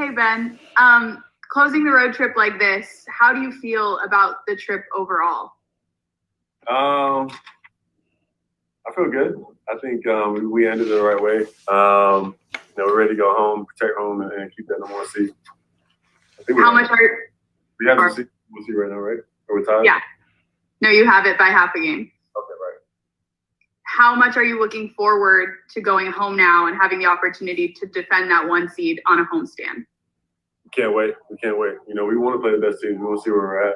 Hey, Ben. Closing the road trip like this, how do you feel about the trip overall? I feel good. I think we ended it the right way. We're ready to go home, protect home, and keep that number one seed. How much are we have to see? We'll see right now, right? Are we tied? Yeah. No, you have it by half a game. Okay, right. How much are you looking forward to going home now and having the opportunity to defend that one seed on a homestand? We can't wait. We want to play the best team. We want to see where we're at.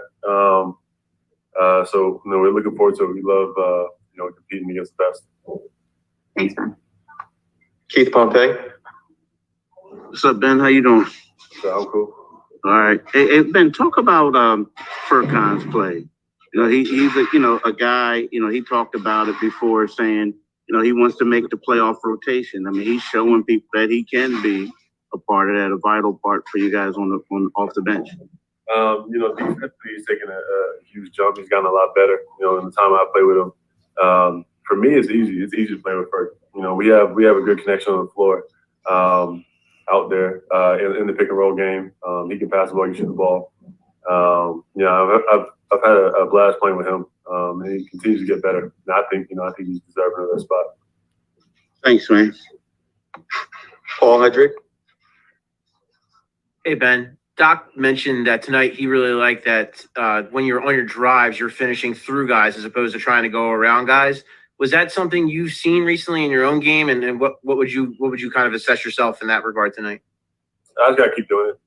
So we're looking forward to it. We love, competing against the best. Thanks, Ben. Keith Pompey. What's up, Ben? How you doing? So I'm cool. All right. Hey, Ben, talk about Furkan's play. He's a guy, he talked about it before saying, he wants to make the playoff rotation. I mean, he's showing people that he can be a part of that, a vital part for you guys off the bench. Defensively, he's taking a huge jump. He's gotten a lot better, in the time I play with him. For me, it's easy. It's easy to play with Furk. We have a good connection on the floor out there in the pick and roll game. He can pass the ball, he can shoot the ball. I've had a blast playing with him, and he continues to get better. And I think he's deserving of that spot. Thanks, man. Paul Hedrick. Hey, Ben. Doc mentioned that tonight he really liked that when you're on your drives, you're finishing through guys as opposed to trying to go around guys. Was that something you've seen recently in your own game, and what would you kind of assess yourself in that regard tonight? I just gotta keep doing it.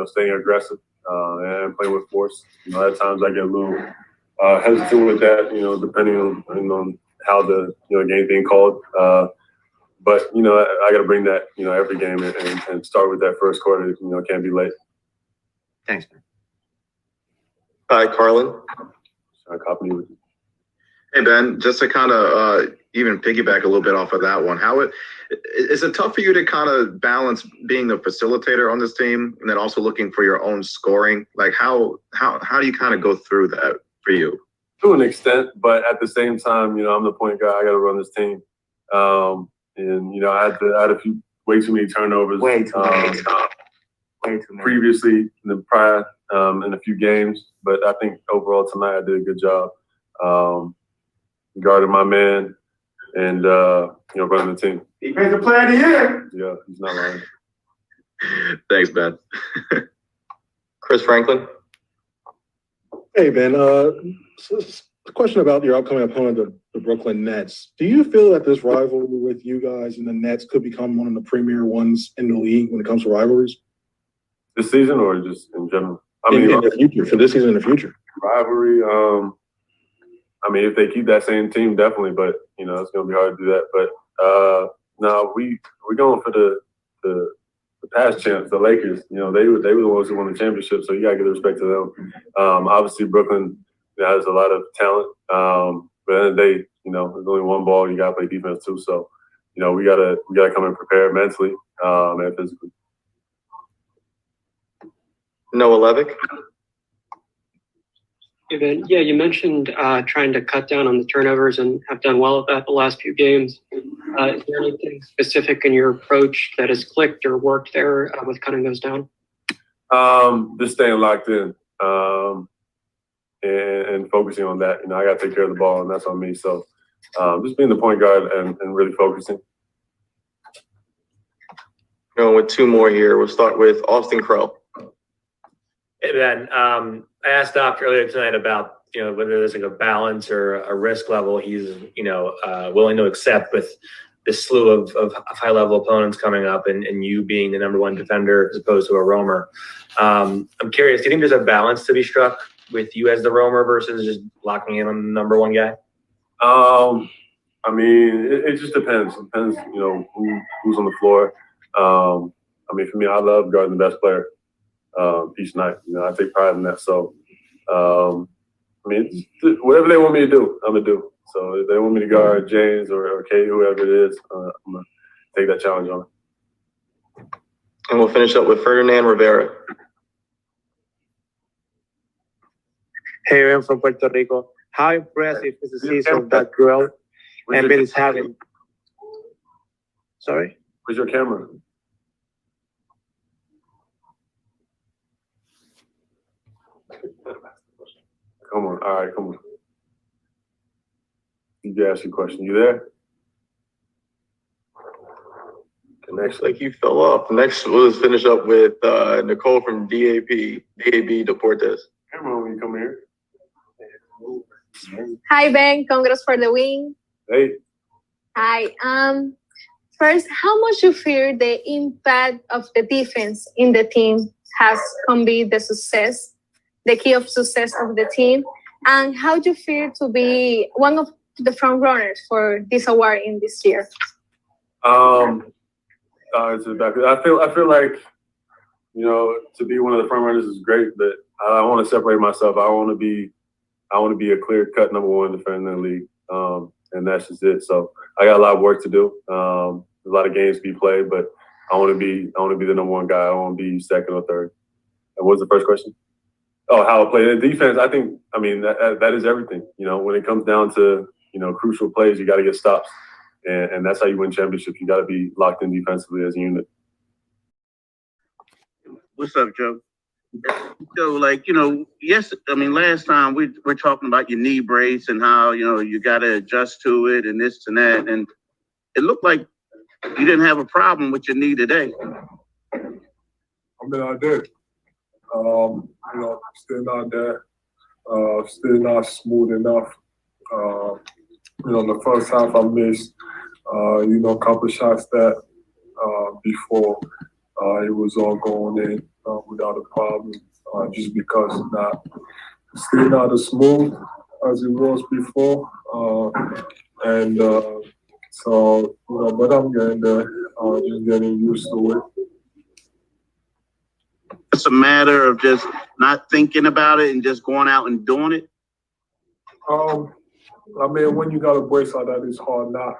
Staying aggressive and playing with force. At times I get a little hesitant with that. Depending on how the game being called. But I got to bring that every game and start with that first quarter. Can't be late. Thanks, man. Hi, Carlin. I copy you. Hey, Ben, just to kind of even piggyback a little bit off of that one, is it tough for you to kind of balance being a facilitator on this team and then also looking for your own scoring? Like how do you kind of go through that for you? To an extent, but at the same time, I'm the point guard. I got to run this team, and I had a few way too many turnovers. Way too many. Previously, in the prior in a few games, but I think overall tonight I did a good job. Guarded my man and running the team. Defensive player of the year. Yeah, he's not lying. Thanks, Ben. Chris Franklin. Hey, Ben. A question about your upcoming opponent, the Brooklyn Nets. Do you feel that this rivalry with you guys and the Nets could become one of the premier ones in the league when it comes to rivalries? This season or just in general? In the future, for this season in the future. Rivalry, if they keep that same team, definitely. But it's going to be hard to do that. But no, we're going for the past champs, the Lakers. They were the ones who won the championship, so you got to give respect to them. Obviously, Brooklyn has a lot of talent. But at the end of the day, there's only one ball. You got to play defense too. So we gotta come in prepared mentally and physically. Noah Levick. Yeah, you mentioned trying to cut down on the turnovers and have done well at that the last few games. Is there anything specific in your approach that has clicked or worked there with cutting those down? Just staying locked in and focusing on that. I got to take care of the ball, and that's on me. So just being the point guard and really focusing. Going with two more here. We'll start with Austin Crow. Hey, Ben. I asked Doc earlier tonight about whether there's like a balance or a risk level he's willing to accept with this slew of high level opponents coming up and you being the number one defender as opposed to a roamer. I'm curious, do you think there's a balance to be struck with you as the roamer versus just locking in on the number one guy? It just depends. It depends, who's on the floor. For me, I love guarding the best player each night. I take pride in that. So, whatever they want me to do, I'm going to do. So if they want me to guard James or Kate, whoever it is, I'm going to take that challenge on. And we'll finish up with Ferdinand Rivera. Hey, I'm from Puerto Rico. How impressive is the season that Joel Embiid is having? Sorry? Where's your camera? Come on. All right, come on. You can ask your question. You there? Next, like you fell off. Next, let's finish up with Nicole from DAB Deportes. Come on when you come here. Hi, Ben. Congrats for the win. Hey. Hi. First, how much you fear the impact of the defense in the team has can be the key of success of the team, and how do you feel to be one of the front runners for this award in this year? I feel like, you know, to be one of the front runners is great, but I want to separate myself. I want to be a clear cut number one defender in the league, and that's just it. So I got a lot of work to do. There's a lot of games to be played, but I want to be the number one guy. I want to be second or third. And what was the first question? Oh, how I play the defense. I mean that is everything. You know, when it comes down to, you know, crucial plays, you got to get stops. And that's how you win championships. You got to be locked in defensively as a unit. What's up, Joe? So, like, you know, last time we're talking about your knee brace and how, you know, you got to adjust to it and this and that. And it looked like you didn't have a problem with your knee today. I mean, I did. You know, still not there. Still not smooth enough. You know, the first half I missed, you know, a couple shots that before it was all going in without a problem, just because it's still not as smooth as it was before. So, you know, but I'm getting there, just getting used to it. It's a matter of just not thinking about it and just going out and doing it. I mean, when you got a brace like that, it's hard not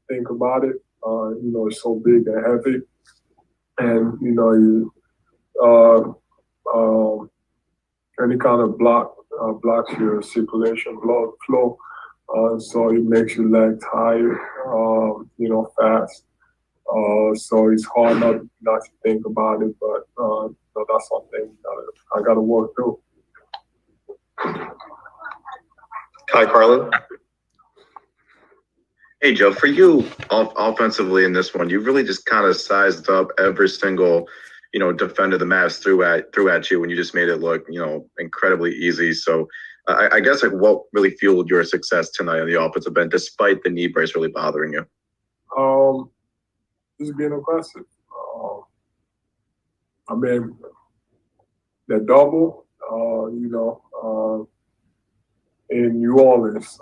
think about it. You know, it's so big and heavy, and you know, any kind of blocks your circulation, blood flow. So it makes your leg tired, you know, fast. So it's hard not to think about it, but so that's something I got to work through. Kai Carlin. Hey, Joe, for you offensively in this one, you really just kind of sized up every single, you know, defender the Mavs threw at you, and you just made it look, you know, incredibly easy. So I guess, like, what really fueled your success tonight on the offensive end, despite the knee brace really bothering you? Just being aggressive. I mean, the double, you know, in New Orleans,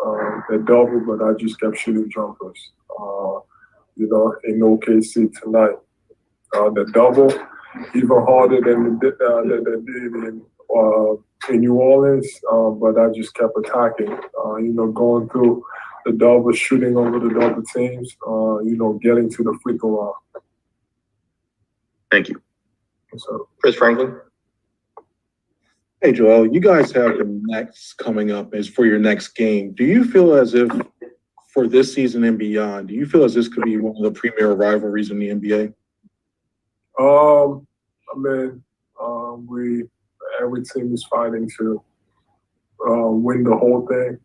the double, but I just kept shooting jumpers. You know, in OKC tonight, the double, even harder than they did in New Orleans, but I just kept attacking. You know, going through the double, shooting over the double teams, you know, getting to the free throw line. Thank you. So, Chris Franklin. Hey, Joel, you guys have the Nets coming up as for your next game. Do you feel as if for this season and beyond, do you feel as this could be one of the premier rivalries in the NBA? I mean, every team is fighting to win the whole thing.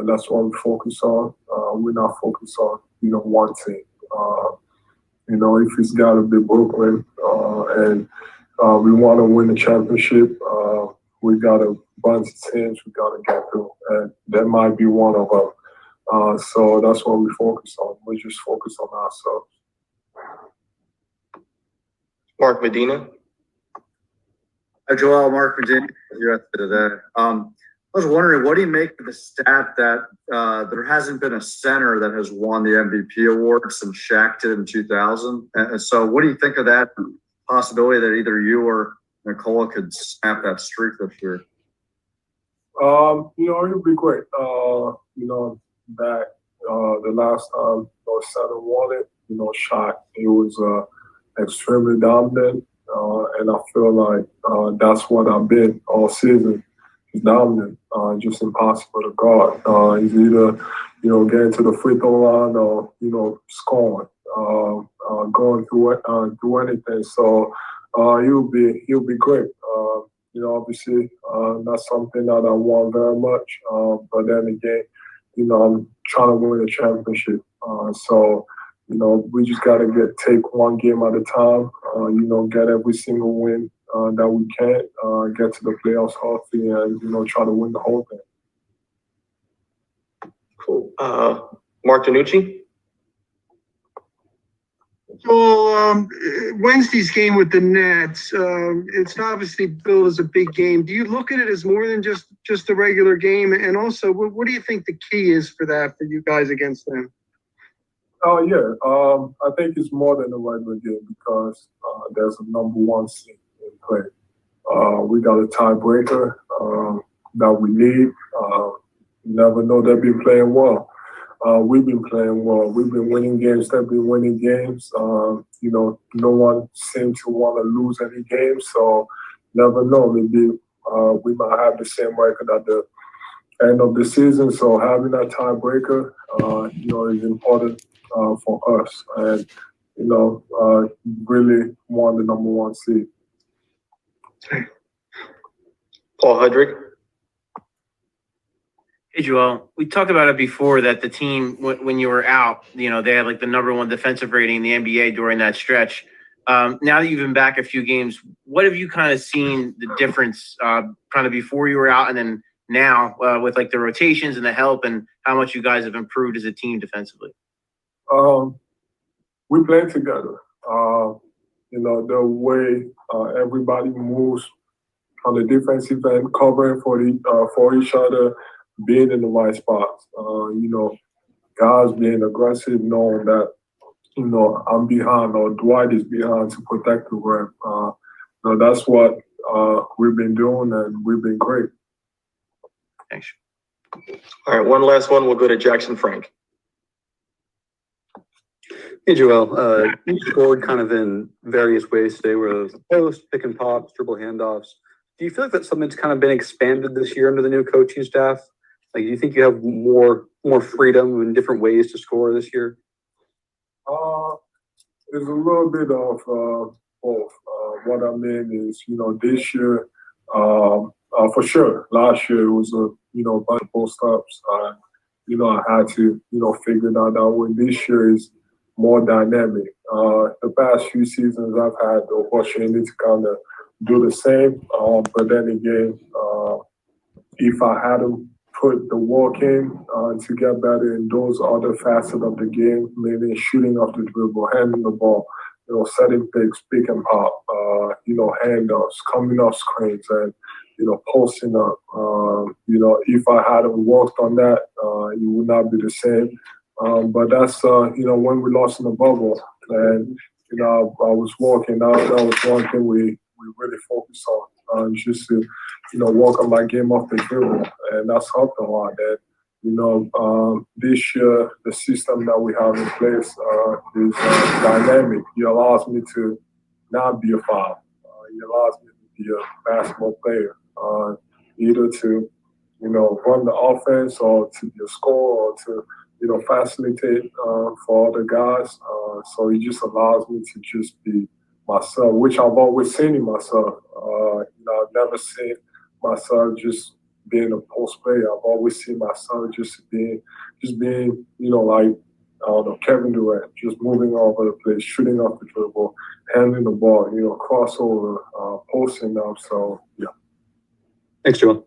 That's what we focus on. We're not focused on, you know, one team. You know, if it's got to be Brooklyn and we want to win the championship, we got a bunch of teams we got to get through, and that might be one of them. So that's what we focus on. We just focus on ourselves. Mark Medina. Hi, Joel. Mark Medina, you're today. I was wondering, what do you make of the stat that there hasn't been a center that has won the MVP award since Shaq did in 2000? And so what do you think of that possibility that either you or Nikola could snap that streak this year? You know, it would be great. You know, back the last time center won it, you know, Shaq, he was extremely dominant, and I feel like that's what I've been all season. He's dominant, just impossible to guard. He's either, you know, getting to the free throw line or, you know, scoring, going through anything. So he'll be great. obviously, not something that I want very much. But then again, I'm trying to win a championship. So, we just got to take one game at a time, get every single win that we can, get to the playoffs healthy and, try to win the whole thing. Cool. Mark Danucci? So Wednesday's game with the Nets, it's obviously billed as a big game. Do you look at it as more than just a regular game? And also, what do you think the key is for that for you guys against them? Oh, yeah. I think it's more than a regular game because there's a number one seed in play. We got a tiebreaker that we need. You never know, they've been playing well. We've been playing well. We've been winning games. They've been winning games. No one seemed to want to lose any games. So never know. Maybe we might have the same record at the end of the season. So having that tiebreaker, is important for us. And, really want the number one seed. Paul Hudrick? Hey, Joel, we talked about it before that the team, when you were out, they had like the number one defensive rating in the NBA during that stretch. Now that you've been back a few games, what have you kind of seen the difference kind of before you were out and then now with like the rotations and the help and how much you guys have improved as a team defensively? We play together. The way everybody moves on the defensive end, covering for each other, being in the right spots. Guys being aggressive, knowing that, I'm behind or Dwight is behind to protect the rim. That's what we've been doing, and we've been great. Thanks. All right, one last one. We'll go to Jackson Frank. Hey, Joel. You scored kind of in various ways today, where it was post, pick and pops, dribble handoffs. Do you feel like that's something that's kind of been expanded this year under the new coaching staff? Like, do you think you have more freedom in different ways to score this year? There's a little bit of both. What I mean is, this year, for sure, last year it was a bunch of post-ups. I had to, figure that out. When this year is more dynamic. The past few seasons, I've had the opportunity to kind of do the same. But then again, if I hadn't put the work in to get better in those other facets of the game, maybe shooting off the dribble, handling the ball, setting picks, pick and pop, handoffs, coming off screens, and posting up. If I hadn't worked on that, it would not be the same. But that's when we lost in the bubble, and I was working. That was one thing we really focused on, just to work on my game off the dribble, and that's helped a lot. And this year the system that we have in place is dynamic. It allows me to not be a foul. It allows me to be a basketball player, either to run the offense or to be a scorer or to facilitate for other guys. So it just allows me to just be myself, which I've always seen in myself. I've never seen myself just being a post player. I've always seen myself just being, like, I don't know, Kevin Durant, just moving all over the place, shooting off the dribble, handling the ball, crossover, posting up. So, yeah. Thanks, Joel.